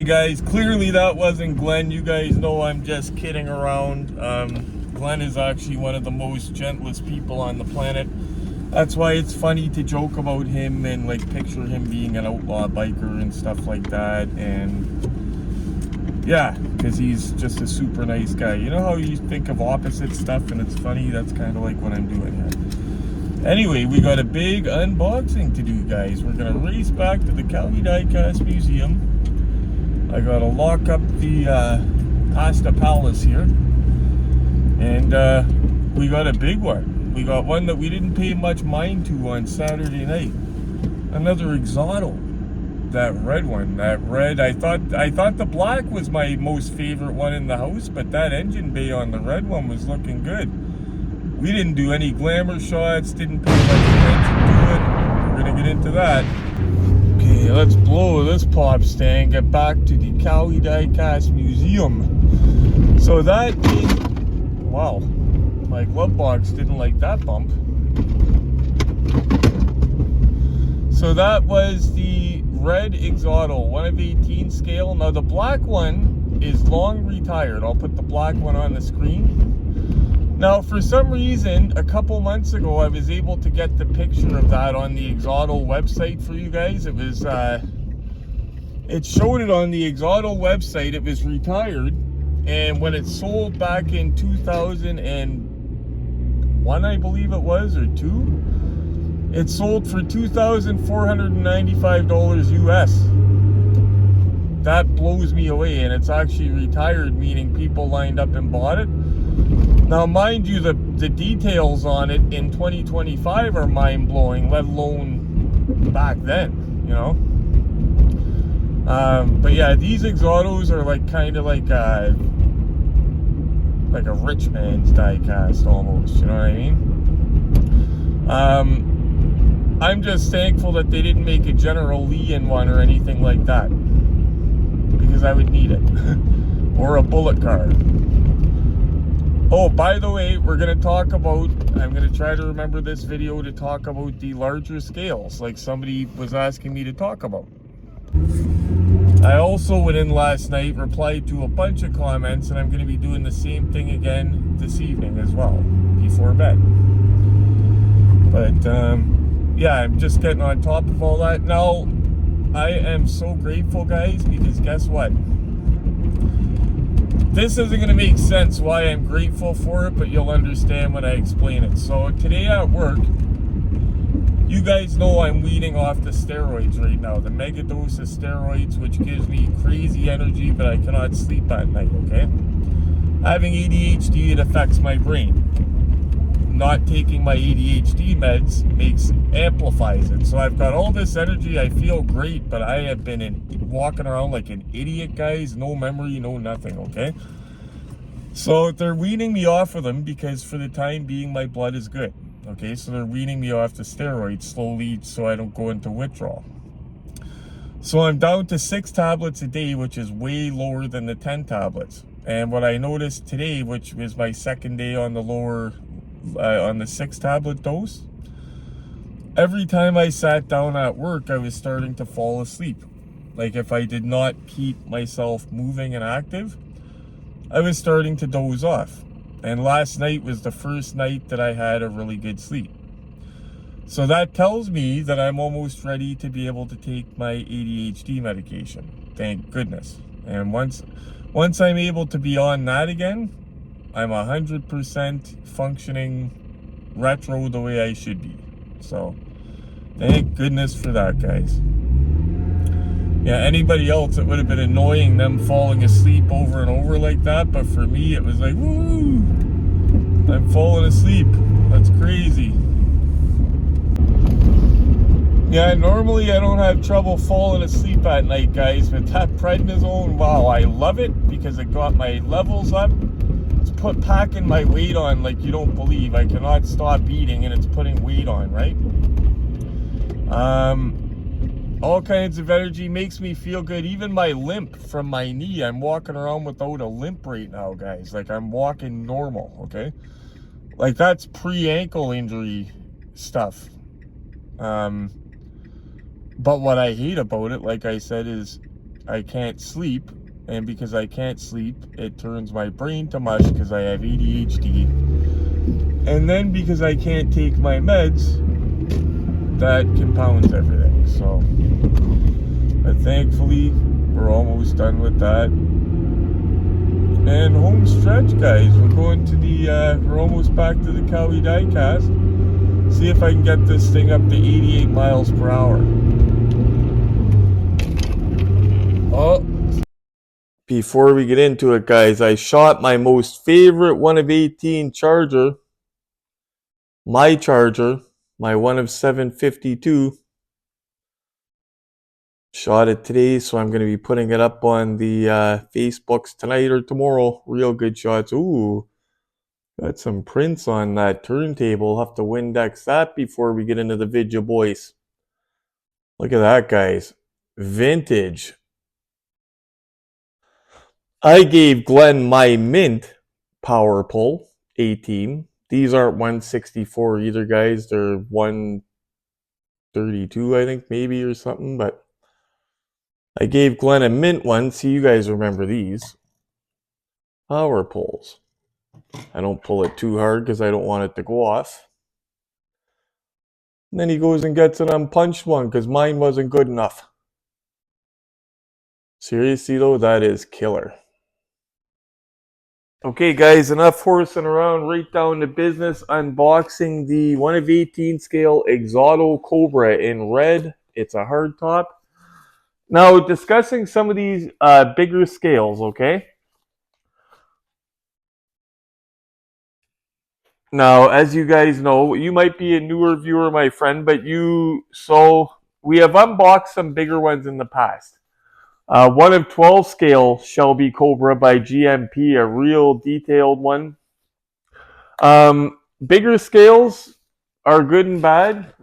guys, clearly that wasn't Glenn. You guys know I'm just kidding around. Glenn is actually one of the most gentlest people on the planet. That's why it's funny to joke about him and like picture him being an outlaw biker and stuff like that. And yeah, because he's just a super nice guy. You know how you think of opposite stuff and it's funny? That's kind of like what I'm doing here. Anyway, we got a big unboxing to do, guys. We're gonna race back to the Cali Diecast Museum. I gotta lock up the Pasta Palace here. And we got a big one. We got one that we didn't pay much mind to on Saturday night. Another EXOTO. That red one. That red, I thought the black was my most favorite one in the house, but that engine bay on the red one was looking good. We didn't do any glamour shots, didn't pay much attention to it. We're gonna get into that. Okay, let's blow this pop stand, get back to the Cali Diecast Museum. So that is, wow, my glove box didn't like that bump. So that was the red EXOTO, 1 of 18 scale. Now the black one is long retired. I'll put the black one on the screen. Now, for some reason, a couple months ago, I was able to get the picture of that on the EXOTO website for you guys. It was, it showed it on the EXOTO website. It was retired, and when it sold back in 2001, I believe it was, or 2, it sold for $2,495 US. That blows me away, and it's actually retired, meaning people lined up and bought it. Now, mind you, the details on it in 2025 are mind-blowing, let alone back then, you know? But yeah, these EXOTOs are like kind of like a rich man's diecast almost, you know what I mean? I'm just thankful that they didn't make a General Lee in one or anything like that, because I would need it. Or a bullet car. Oh, by the way, we're going to talk about, I'm going to try to remember this video to talk about the larger scales, like somebody was asking me to talk about. I also went in last night, replied to a bunch of comments, and I'm going to be doing the same thing again this evening as well, before bed. But, yeah, I'm just getting on top of all that. Now, I am so grateful, guys, because guess what? This isn't going to make sense why I'm grateful for it, but you'll understand when I explain it. So today at work, you guys know I'm weaning off the steroids right now. The mega dose of steroids, which gives me crazy energy, but I cannot sleep at night, okay? Having ADHD, it affects my brain. Not taking my ADHD meds amplifies it. So I've got all this energy, I feel great, but I have been walking around like an idiot, guys. No memory, no nothing, okay? So they're weaning me off of them because for the time being, my blood is good, okay? So they're weaning me off the steroids slowly so I don't go into withdrawal. So I'm down to 6 tablets a day, which is way lower than the 10 tablets. And what I noticed today, which was my second day on the lower, on the 6 tablet dose, every time I sat down at work, I was starting to fall asleep. Like if I did not keep myself moving and active, I was starting to doze off. And last night was the first night that I had a really good sleep. So that tells me that I'm almost ready to be able to take my ADHD medication. Thank goodness. And once I'm able to be on that again, I'm 100% functioning retro the way I should be. So thank goodness for that, guys. Yeah, anybody else, it would have been annoying them falling asleep over and over like that, but for me it was like, woo, I'm falling asleep. That's crazy. Yeah, normally I don't have trouble falling asleep at night, guys, but that prednisone, wow, I love it because it got my levels up. It's packing my weight on like you don't believe. I cannot stop eating and it's putting weight on, right? All kinds of energy, makes me feel good. Even my limp from my knee, I'm walking around without a limp right now, guys. Like I'm walking normal, okay? Like that's pre-ankle injury stuff. But what I hate about it, like I said, is I can't sleep. And because I can't sleep, it turns my brain to mush because I have ADHD. And then because I can't take my meds, that compounds everything. So, but thankfully, we're almost done with that. And home stretch, guys. We're going to the, we're almost back to the Cowie diecast. See if I can get this thing up to 88 miles per hour. Oh. Before we get into it, guys, I shot my most favorite 1 of 18 charger. My charger. My 1 of 752. Shot it today, so I'm going to be putting it up on the Facebooks tonight or tomorrow. Real good shots. Ooh. Got some prints on that turntable. I'll have to Windex that before we get into the video, boys. Look at that, guys. Vintage. I gave Glenn my mint power pull 18. These aren't 164 either, guys. They're 132, I think, maybe, or something. But I gave Glenn a mint one. See, you guys remember these. Power pulls. I don't pull it too hard because I don't want it to go off. And then he goes and gets an unpunched one because mine wasn't good enough. Seriously though, that is killer. Okay guys, enough horsing around, right down to business. Unboxing the 1 of 18 scale EXOTO Cobra in red. It's a hardtop. Now discussing some of these bigger scales, okay? Now, as you guys know, you might be a newer viewer, my friend, but we have unboxed some bigger ones in the past. 1 of 12 scale SHELBY COBRA by GMP, a real detailed one. Bigger scales are good and bad.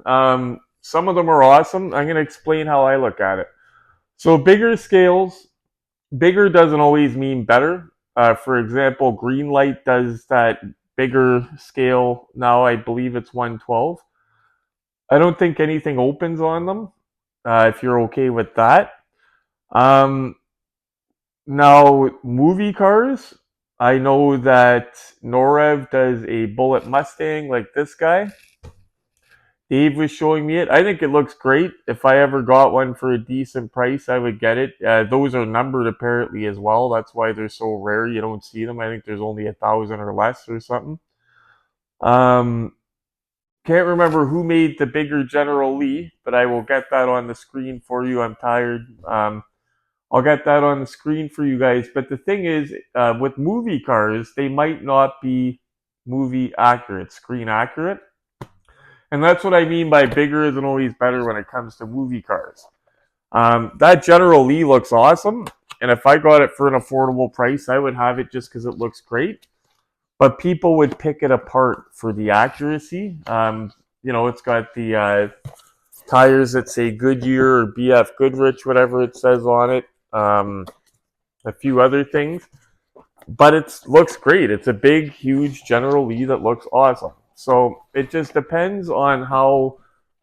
Some of them are awesome. I'm going to explain how I look at it. So bigger scales, bigger doesn't always mean better. For example, Greenlight does that bigger scale. Now I believe it's 112. I don't think anything opens on them, if you're okay with that. Now, movie cars, I know that Norev does a Bullet Mustang like this guy. Dave was showing me it. I think it looks great. If I ever got one for a decent price, I would get it. Those are numbered apparently as well. That's why they're so rare. You don't see them. I think there's only 1,000 or less or something. Can't remember who made the bigger General Lee, but I will get that on the screen for you. I'm tired. I'll get that on the screen for you guys. But the thing is, with movie cars, they might not be movie accurate, screen accurate. And that's what I mean by bigger isn't always better when it comes to movie cars. That General Lee looks awesome. And if I got it for an affordable price, I would have it just because it looks great. But people would pick it apart for the accuracy. You know, it's got the tires that say Goodyear or BF Goodrich, whatever it says on it. A few other things. But it looks great. It's a big, huge General Lee that looks awesome. So it just depends on how,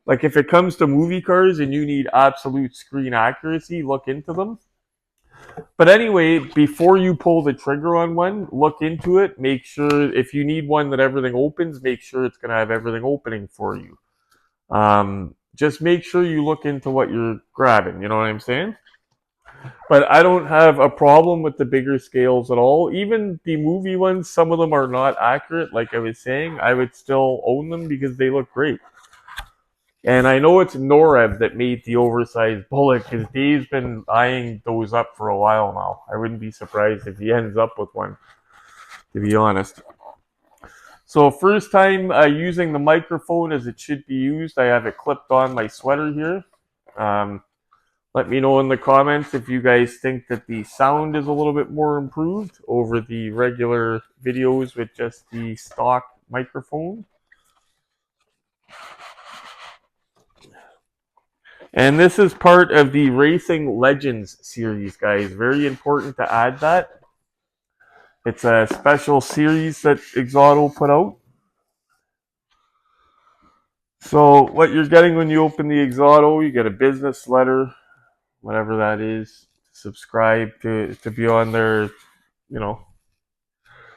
like if it comes to movie cars and you need absolute screen accuracy, look into them. But anyway, before you pull the trigger on one, look into it. Make sure if you need one that everything opens, make sure it's going to have everything opening for you. Just make sure you look into what you're grabbing. You know what I'm saying? But I don't have a problem with the bigger scales at all. Even the movie ones, some of them are not accurate. Like I was saying, I would still own them because they look great. And I know it's Norev that made the oversized Bullet because Dave's been eyeing those up for a while now. I wouldn't be surprised if he ends up with one, to be honest. So first time using the microphone as it should be used. I have it clipped on my sweater here. Let me know in the comments if you guys think that the sound is a little bit more improved over the regular videos with just the stock microphone. And this is part of the Racing Legends series, guys. Very important to add that. It's a special series that EXOTO put out. So what you're getting when you open the EXOTO, you get a business letter, whatever that is. subscribe to be on their, you know.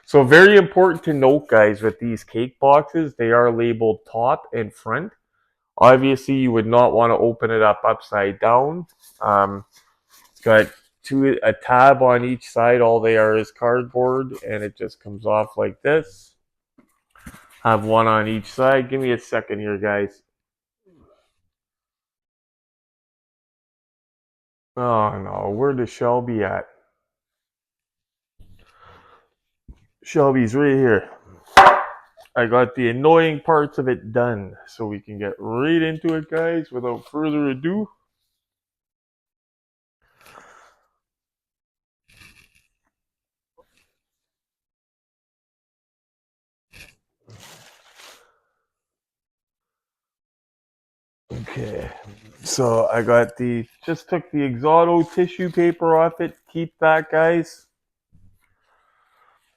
So very important to note, guys, with these cake boxes, they are labeled top and front. Obviously, you would not want to open it up upside down. It's got a tab on each side. All they are is cardboard, and it just comes off like this. Have one on each side. Give me a second here, guys. Oh no, where does Shelby at? Shelby's right here. I got the annoying parts of it done, so we can get right into it, guys, without further ado. Okay, so I got just took the EXOTO tissue paper off it. Keep that, guys.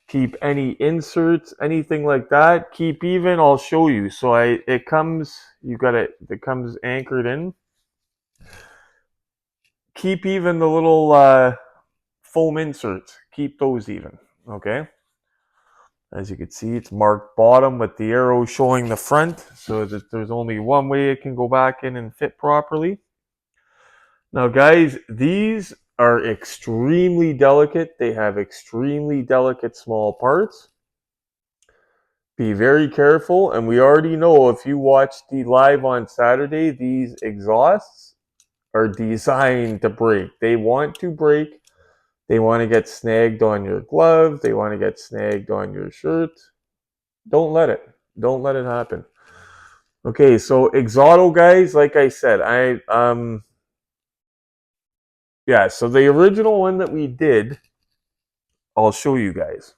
Keep any inserts, anything like that. Keep even, I'll show you. So it comes, it comes anchored in. Keep even the little foam inserts. Keep those even, okay? As you can see, it's marked bottom with the arrow showing the front, so that there's only one way it can go back in and fit properly. Now, guys, these are extremely delicate. They have extremely delicate small parts. Be very careful, and we already know if you watched the live on Saturday, these exhausts are designed to break. They want to break. They want to get snagged on your glove. They want to get snagged on your shirt. Don't let it. Don't let it happen. Okay, so EXOTO, guys, like I said, yeah, so the original one that we did, I'll show you guys,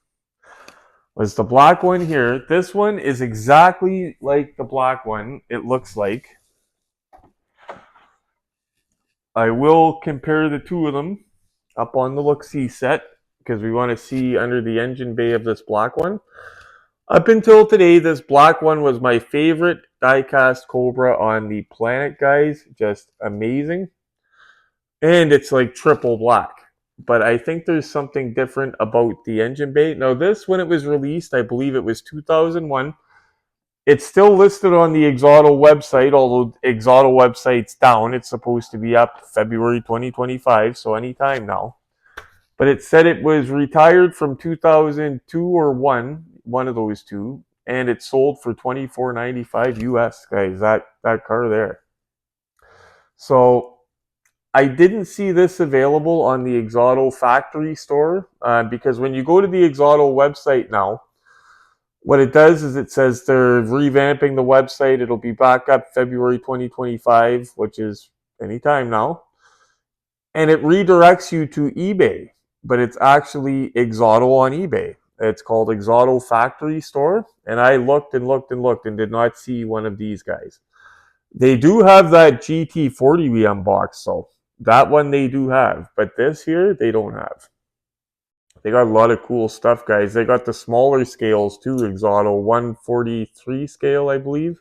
was the black one here. This one is exactly like the black one, it looks like. I will compare the two of them up on the look-see set because we want to see under the engine bay of this black one. Up until today, this black one was my favorite die-cast Cobra on the planet, guys. Just amazing. And it's like triple black. But I think there's something different about the engine bay. Now this, when it was released, I believe it was 2001. It's still listed on the EXOTO website, although EXOTO website's down. It's supposed to be up February 2025, so anytime now. But it said it was retired from 2002 or one of those two, and it sold for $24.95 US, guys. That car there. So I didn't see this available on the EXOTO factory store because when you go to the EXOTO website now, what it does is it says they're revamping the website. It'll be back up February 2025, which is anytime now. And it redirects you to eBay, but it's actually EXOTO on eBay. It's called EXOTO Factory Store. And I looked and looked and looked and did not see one of these guys. They do have that GT40 we unboxed, so that one they do have. But this here, they don't have. They got a lot of cool stuff, guys. They got the smaller scales too, EXOTO 143 scale, I believe.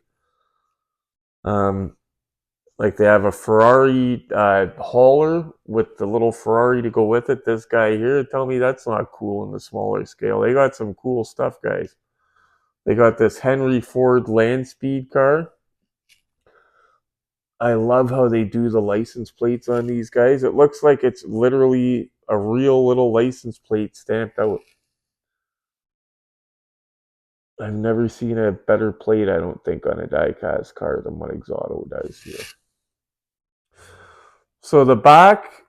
Like they have a Ferrari hauler with the little Ferrari to go with it. This guy here, tell me that's not cool in the smaller scale. They got some cool stuff, guys. They got this Henry Ford Land Speed car. I love how they do the license plates on these guys. It looks like it's literally a real little license plate stamped out. I've never seen a better plate, I don't think, on a die-cast car than what EXOTO does here. So the back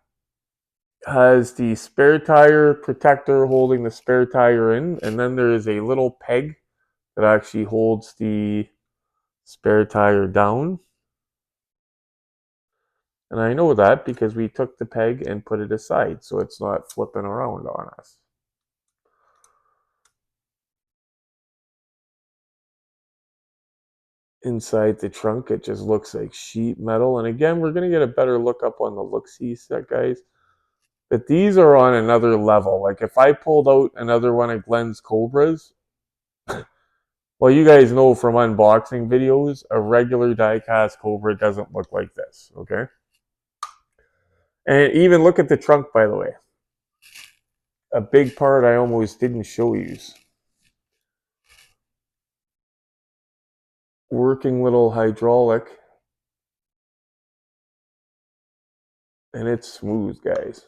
has the spare tire protector holding the spare tire in, and then there is a little peg that actually holds the spare tire down. And I know that because we took the peg and put it aside so it's not flipping around on us. Inside the trunk, it just looks like sheet metal. And again, we're going to get a better look up on the look-see set, guys. But these are on another level. Like if I pulled out another one of Glenn's Cobras, well, you guys know from unboxing videos, a regular die-cast Cobra doesn't look like this, okay? And even look at the trunk, by the way. A big part I almost didn't show you. Working little hydraulic. And it's smooth, guys.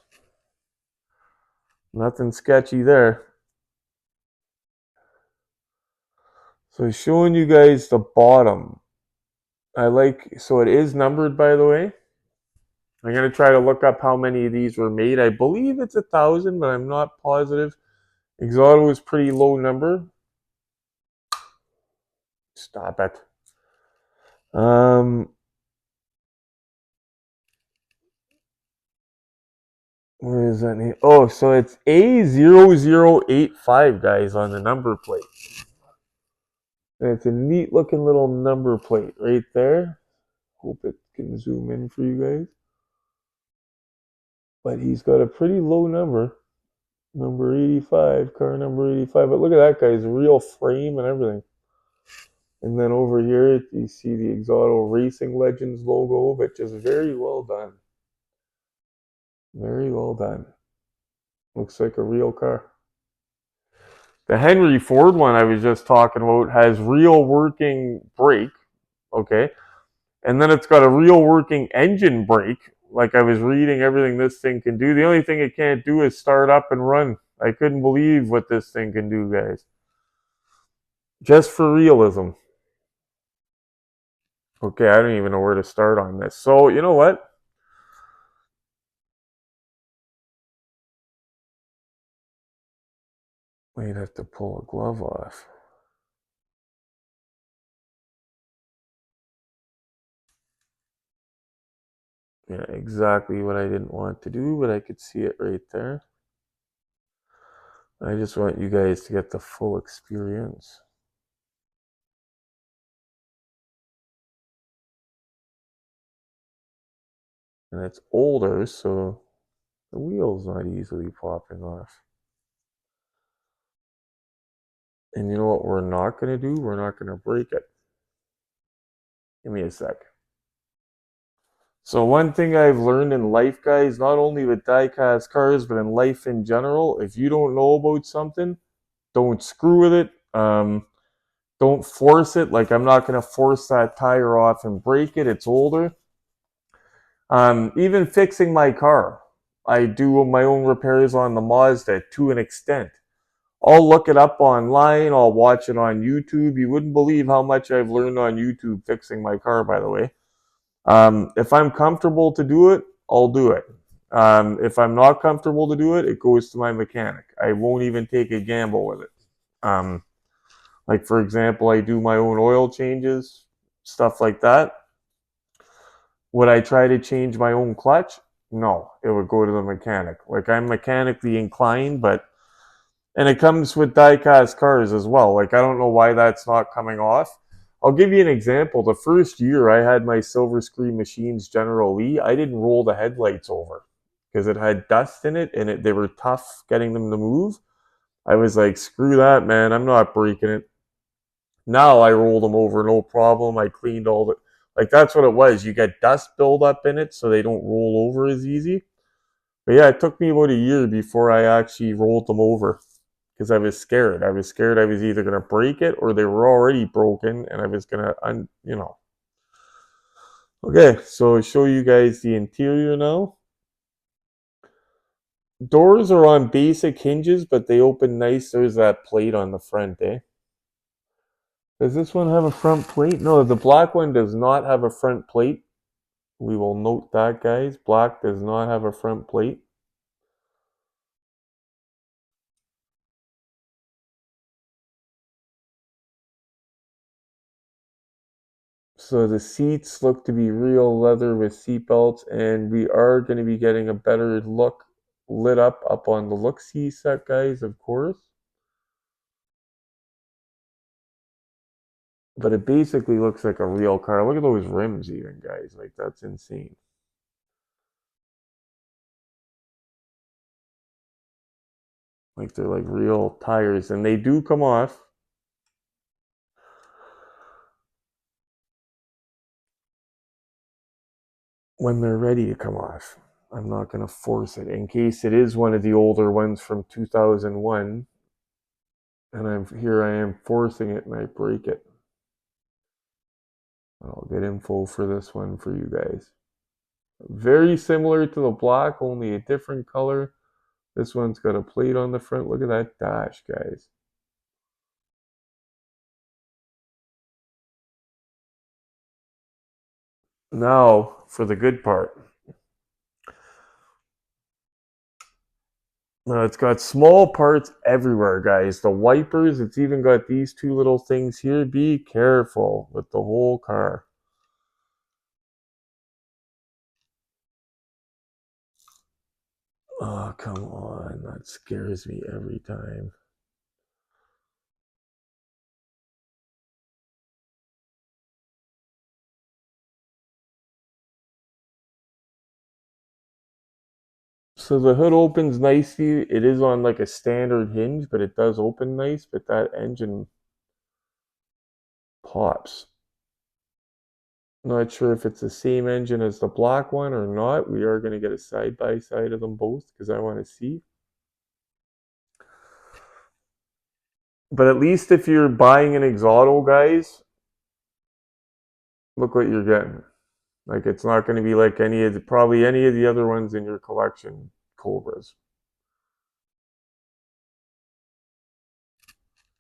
Nothing sketchy there. So showing you guys the bottom. So it is numbered, by the way. I'm going to try to look up how many of these were made. I believe it's 1,000, but I'm not positive. EXOTO is pretty low number. Stop it. Where is that name? Oh, so it's A0085, guys, on the number plate. And it's a neat looking little number plate right there. Hope it can zoom in for you guys. But he's got a pretty low number. Number 85, car number 85. But look at that, guys. Real frame and everything. And then over here, you see the EXOTO Racing Legends logo, but just very well done. Very well done. Looks like a real car. The Henry Ford one I was just talking about has real working brake, okay? And then it's got a real working engine brake. Like I was reading everything this thing can do. The only thing it can't do is start up and run. I couldn't believe what this thing can do, guys. Just for realism. Okay, I don't even know where to start on this. So, you know what? Might have to pull a glove off. Yeah, exactly what I didn't want to do, but I could see it right there. I just want you guys to get the full experience. And it's older, so the wheel's not easily popping off. And you know what we're not going to do? We're not going to break it. Give me a sec. So one thing I've learned in life, guys, not only with die-cast cars, but in life in general, if you don't know about something, don't screw with it. Don't force it. Like I'm not going to force that tire off and break it. It's older. Even fixing my car, I do my own repairs on the Mazda to an extent. I'll look it up online. I'll watch it on YouTube. You wouldn't believe how much I've learned on YouTube fixing my car, by the way. If I'm comfortable to do it, I'll do it. If I'm not comfortable to do it, it goes to my mechanic. I won't even take a gamble with it. Like, for example, I do my own oil changes, stuff like that. Would I try to change my own clutch? No, it would go to the mechanic. Like, I'm mechanically inclined, but and it comes with die-cast cars as well. Like, I don't know why that's not coming off. I'll give you an example. The first year I had my Silver Screen Machines General Lee, I didn't roll the headlights over because it had dust in it and they were tough getting them to move. I was like, screw that, man. I'm not breaking it. Now I roll them over, no problem. I cleaned all the, like that's what it was. You get dust buildup in it so they don't roll over as easy. But yeah, it took me about a year before I actually rolled them over because I was scared. I was scared I was either going to break it or they were already broken and I was going to, Okay, so I'll show you guys the interior now. Doors are on basic hinges, but they open nice. There's that plate on the front, eh? Does this one have a front plate? No, the black one does not have a front plate. We will note that, guys. Black does not have a front plate. So the seats look to be real leather with seat belts, and we are going to be getting a better look lit up on the look-see set, guys, of course. But it basically looks like a real car. Look at those rims even, guys. Like, that's insane. Like, they're like real tires, and they do come off when they're ready to come off. I'm not going to force it in case it is one of the older ones from 2001. And I am forcing it and I break it. I'll get info for this one for you guys. Very similar to the black, only a different color. This one's got a plate on the front. Look at that dash, guys. Now for the good part. Now it's got small parts everywhere, guys. The wipers, it's even got these two little things here. Be careful with the whole car. Oh, come on. That scares me every time. So the hood opens nicely. It is on like a standard hinge, but it does open nice. But that engine pops. Not sure if it's the same engine as the black one or not. We are going to get a side-by-side of them both because I want to see. But at least if you're buying an EXOTO, guys, look what you're getting. Like, it's not going to be like probably any of the other ones in your collection, Cobras.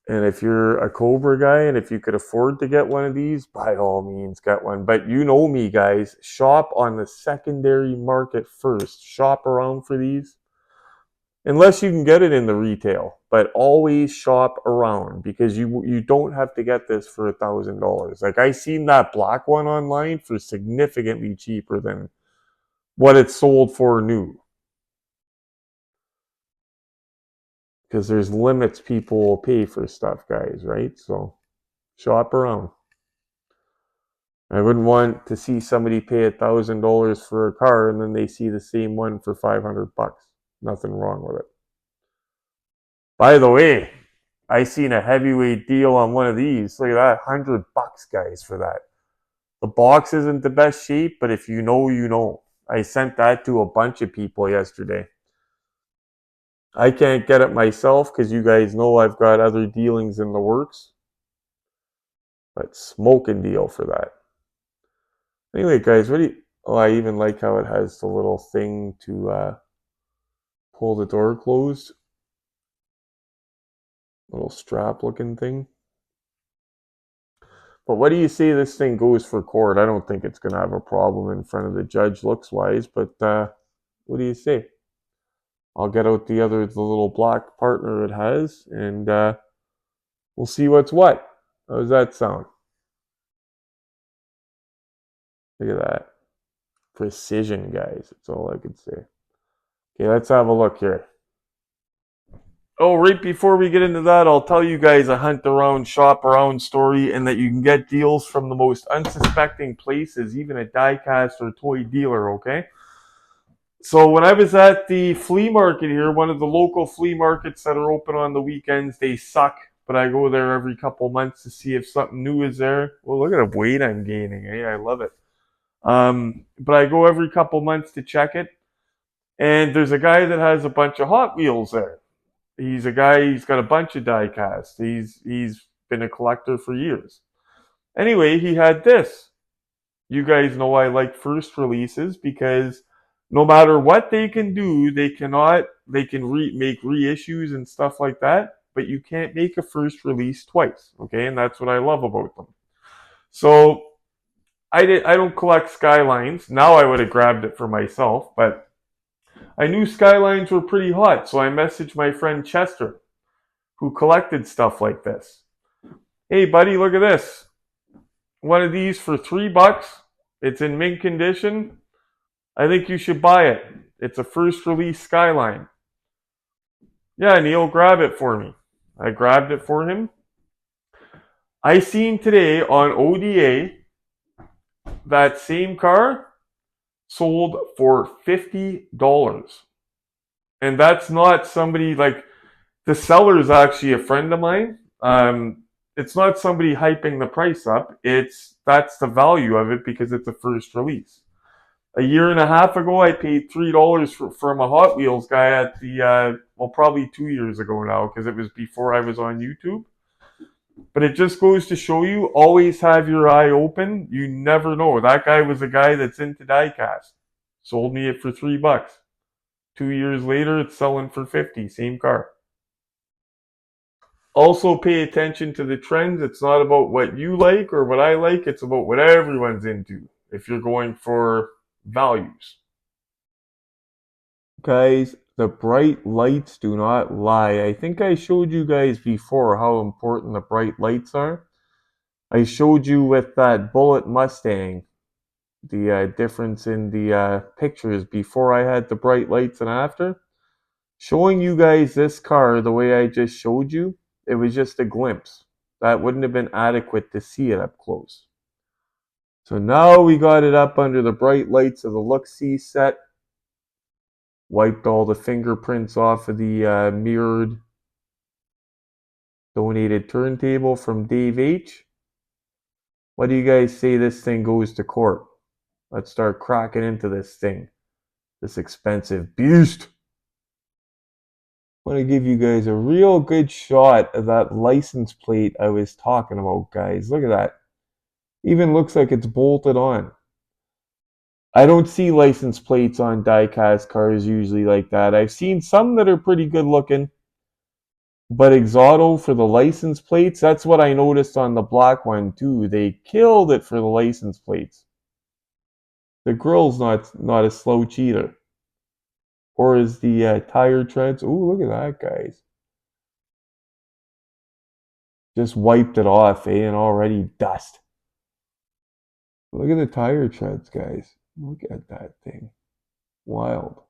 And if you're a Cobra guy and if you could afford to get one of these, by all means, get one. But you know me, guys. Shop on the secondary market first. Shop around for these. Unless you can get it in the retail. But always shop around because you don't have to get this for $1,000. Like, I seen that black one online for significantly cheaper than what it's sold for new. Because there's limits people will pay for stuff, guys, right? So shop around. I wouldn't want to see somebody pay $1,000 for a car and then they see the same one for $500. Nothing wrong with it. By the way, I seen a heavyweight deal on one of these. Look at that, $100, guys, for that. The box isn't the best shape, but if you know, you know. I sent that to a bunch of people yesterday. I can't get it myself because you guys know I've got other dealings in the works. But smoking deal for that. Anyway, guys, what do you... Oh, I even like how it has the little thing to pull the door closed. Little strap looking thing. But what do you say this thing goes for court? I don't think it's going to have a problem in front of the judge looks-wise, but what do you say? I'll get out the little black partner it has, and we'll see what's what. How does that sound? Look at that. Precision, guys. That's all I could say. Okay, let's have a look here. Oh, right before we get into that, I'll tell you guys a hunt around, shop around story, and that you can get deals from the most unsuspecting places, even a die-cast or toy dealer, okay? So when I was at the flea market here, one of the local flea markets that are open on the weekends, they suck, but I go there every couple months to see if something new is there. Well, look at the weight I'm gaining, eh? I love it. But I go every couple months to check it, and there's a guy that has a bunch of Hot Wheels there. He's a guy, he's got a bunch of die casts. He's been a collector for years. Anyway, he had this. You guys know I like first releases because no matter what they can do, they can make reissues and stuff like that, but you can't make a first release twice, okay? And that's what I love about them. So I don't collect Skylines. Now I would have grabbed it for myself, but I knew Skylines were pretty hot, so I messaged my friend Chester, who collected stuff like this. Hey, buddy, look at this. One of these for $3. It's in mint condition. I think you should buy it. It's a first release Skyline. Yeah, Neil, grab it for me. I grabbed it for him. I seen today on ODA that same car sold for $50. And that's not somebody like... The seller is actually a friend of mine. It's not somebody hyping the price up. That's the value of it because it's a first release. A year and a half ago, I paid $3 from a Hot Wheels guy at the, well, probably 2 years ago now, because it was before I was on YouTube. But it just goes to show you, always have your eye open. You never know. That guy was a guy that's into diecast. Sold me it for $3. 2 years later, it's selling for 50. Same car. Also, pay attention to the trends. It's not about what you like or what I like. It's about what everyone's into. If you're going for values. Guys, the bright lights do not lie. I think I showed you guys before how important the bright lights are. I showed you with that Bullet Mustang the difference in the pictures before I had the bright lights and after. Showing you guys this car the way I just showed you, it was just a glimpse. That wouldn't have been adequate to see it up close. So now we got it up under the bright lights of the look-see set. Wiped all the fingerprints off of the mirrored donated turntable from Dave H. What do you guys say this thing goes to court? Let's start cracking into this thing. This expensive beast. I want to give you guys a real good shot of that license plate I was talking about, guys. Look at that. Even looks like it's bolted on. I don't see license plates on die-cast cars usually like that. I've seen some that are pretty good looking. But EXOTO for the license plates, that's what I noticed on the black one too. They killed it for the license plates. The grill's not a slouch either. Or is the tire treads? Ooh, look at that, guys. Just wiped it off, eh? And already dust. Look at the tire treads, guys. Look at that thing. Wild.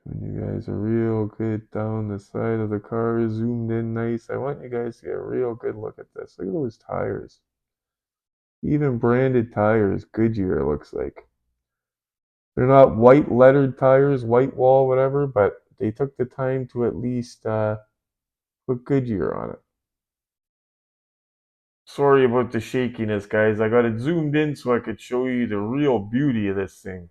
When you guys are real good down the side of the car, zoomed in nice. I want you guys to get a real good look at this. Look at those tires. Even branded tires, Goodyear looks like. They're not white lettered tires, white wall, whatever, but they took the time to at least put Goodyear on it. Sorry about the shakiness, guys. I got it zoomed in so I could show you the real beauty of this thing.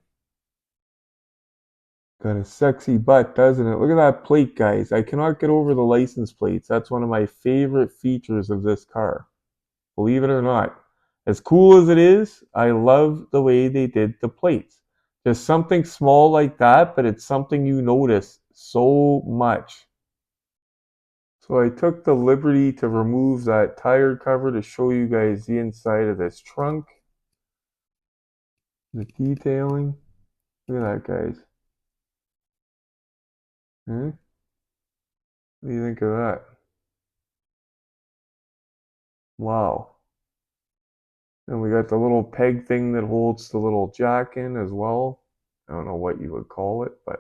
Got a sexy butt, doesn't it? Look at that plate, guys. I cannot get over the license plates. That's one of my favorite features of this car. Believe it or not. As cool as it is, I love the way they did the plates. Just something small like that, but it's something you notice so much. So I took the liberty to remove that tire cover to show you guys the inside of this trunk. The detailing. Look at that, guys. What do you think of that? Wow. And we got the little peg thing that holds the little jack in as well. I don't know what you would call it, but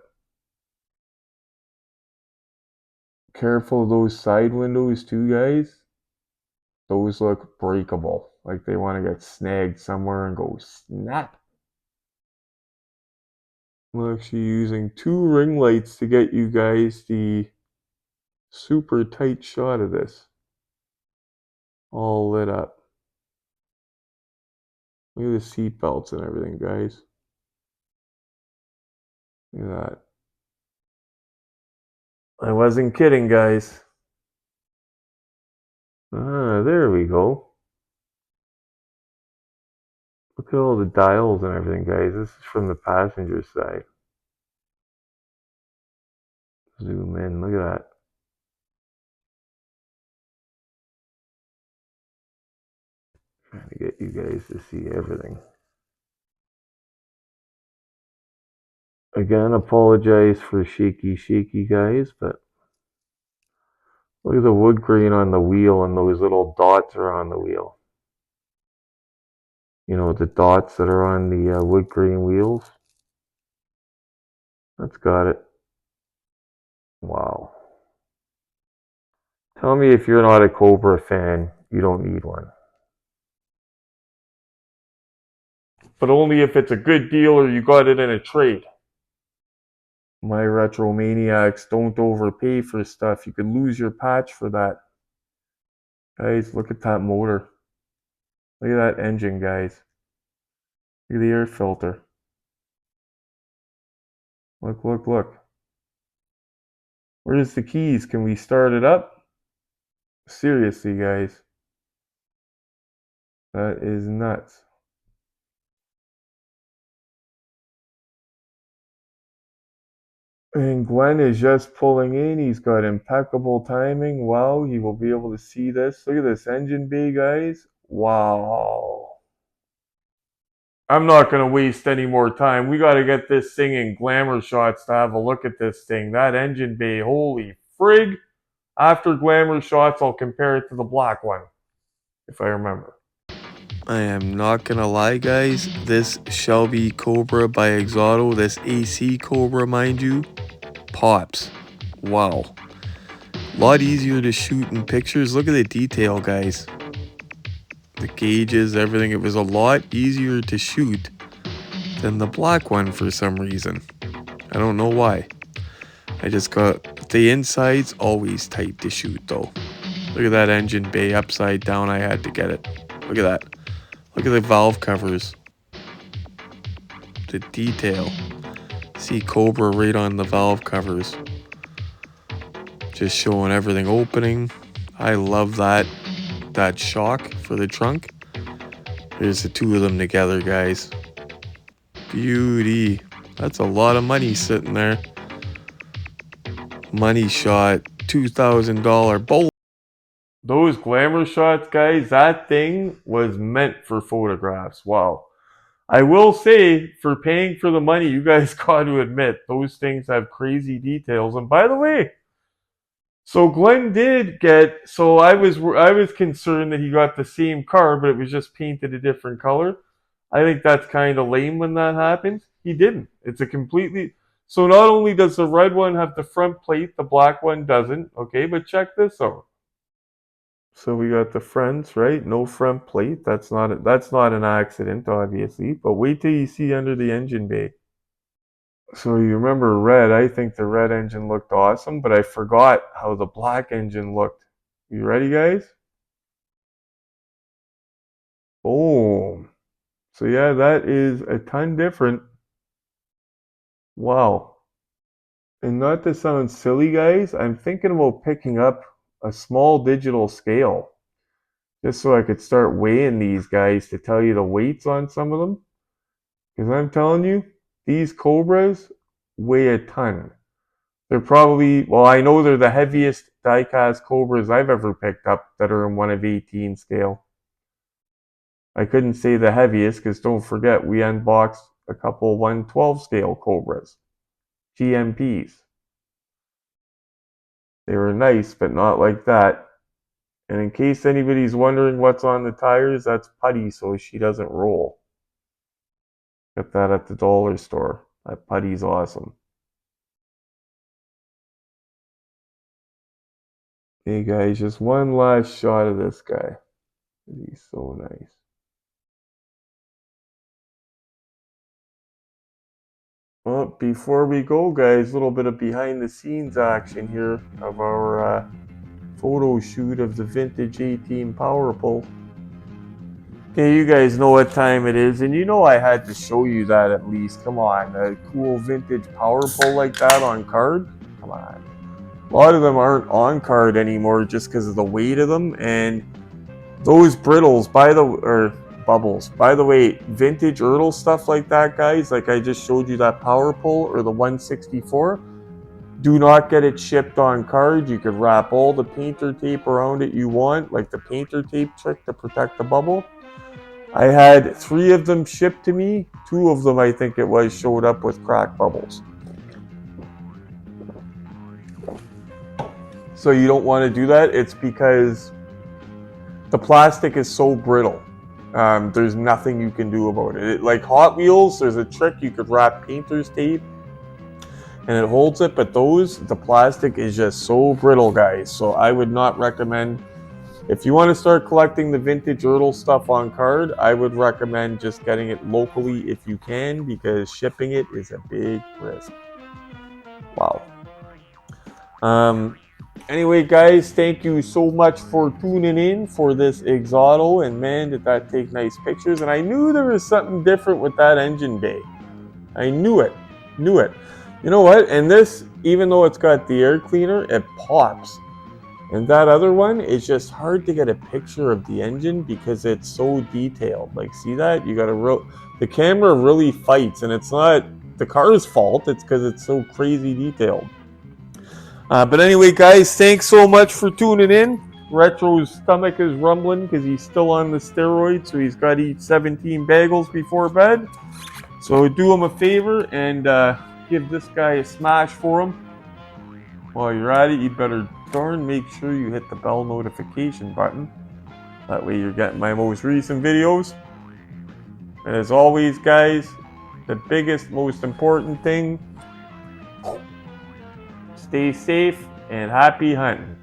careful of those side windows too, guys. Those look breakable. Like they want to get snagged somewhere and go snap. I'm actually using 2 ring lights to get you guys the super tight shot of this. All lit up. Look at the seat belts and everything, guys. Look at that. I wasn't kidding, guys. Ah, there we go. Look at all the dials and everything, guys. This is from the passenger side. Zoom in, look at that. Trying to get you guys to see everything. Again, apologize for shaky guys, but look at the wood grain on the wheel and those little dots are on the wheel. You know, the dots that are on the wood grain wheels. That's got it. Wow. Tell me if you're not a Cobra fan, you don't need one. But only if it's a good deal or you got it in a trade. My retro maniacs, don't overpay for stuff. You could lose your patch for that. Guys, look at that motor. Look at that engine, guys. Look at the air filter. Look, look, look. Where's the keys? Can we start it up? Seriously, guys. That is nuts. And Glenn is just pulling in. He's got impeccable timing. Wow, he will be able to see this. Look at this engine bay, guys. Wow. I'm not going to waste any more time. We got to get this thing in glamour shots to have a look at this thing. That engine bay, holy frig. After glamour shots, I'll compare it to the black one, if I remember. I am not gonna lie, guys, this Shelby Cobra by EXOTO, this AC Cobra, mind you, pops. Wow. A lot easier to shoot in pictures. Look at the detail, guys. The gauges, everything. It was a lot easier to shoot than the black one for some reason. I don't know why. I just got the insides always tight to shoot though. Look at that engine bay upside down. I had to get it. Look at that. Look at the valve covers. The detail. See Cobra right on the valve covers. Just showing everything opening. I love that shock for the trunk. There's the two of them together, guys. Beauty. That's a lot of money sitting there. Money shot. $2,000 bolt. Those glamour shots, guys, that thing was meant for photographs. Wow. I will say, for paying for the money, you guys got to admit, those things have crazy details. And by the way, so Glenn did get, so I was concerned that he got the same car, but it was just painted a different color. I think that's kind of lame when that happens. He didn't. It's a completely, so not only does the red one have the front plate, the black one doesn't, okay, but check this out. So we got the fronts, right? No front plate. That's not an accident, obviously. But wait till you see under the engine bay. So you remember red. I think the red engine looked awesome, but I forgot how the black engine looked. You ready, guys? Boom. So yeah, that is a ton different. Wow. And not to sound silly, guys, I'm thinking about picking up a small digital scale just so I could start weighing these guys to tell you the weights on some of them. Because I'm telling you, these Cobras weigh a ton. They're probably, well, I know they're the heaviest die-cast Cobras I've ever picked up that are in 1/18 scale. I couldn't say the heaviest because don't forget, we unboxed a couple 1/12 scale Cobras, GMPs. They were nice, but not like that. And in case anybody's wondering what's on the tires, that's putty so she doesn't roll. Got that at the dollar store. That putty's awesome. Hey guys, just one last shot of this guy. He's so nice. Well, before we go, guys, a little bit of behind the scenes action here of our photo shoot of the vintage 18 Power Pull. Okay, you guys know what time it is, and you know I had to show you that at least. Come on, a cool vintage Power Pull like that on card? Come on. A lot of them aren't on card anymore just because of the weight of them, and those brittles, bubbles. By the way, vintage Ertl stuff like that, guys, like I just showed you that Power Pull or the 164, do not get it shipped on card. You could wrap all the painter tape around it you want, like the painter tape trick to protect the bubble. I had 3 of them shipped to me. 2 of them, I think it was, showed up with crack bubbles. So you don't want to do that. It's because the plastic is so brittle. There's nothing you can do about it. Like Hot Wheels, there's a trick you could wrap painter's tape and it holds it, but the plastic is just so brittle, guys. So I would not recommend, if you want to start collecting the vintage Ertl stuff on card, I would recommend just getting it locally if you can, because shipping it is a big risk. Wow. Anyway, guys, thank you so much for tuning in for this EXOTO. And man, did that take nice pictures. And I knew there was something different with that engine bay. I knew it. Knew it. You know what? And this, even though it's got the air cleaner, it pops. And that other one is just hard to get a picture of the engine because it's so detailed. Like, see that? You got to the camera really fights, and it's not the car's fault. It's because it's so crazy detailed. But anyway, guys, thanks so much for tuning in. Retro's stomach is rumbling because he's still on the steroids, so he's got to eat 17 bagels before bed. So do him a favor and give this guy a smash for him. While you're at it, you better darn make sure you hit the bell notification button. That way you're getting my most recent videos. And as always, guys, the biggest, most important thing, stay safe and happy hunting.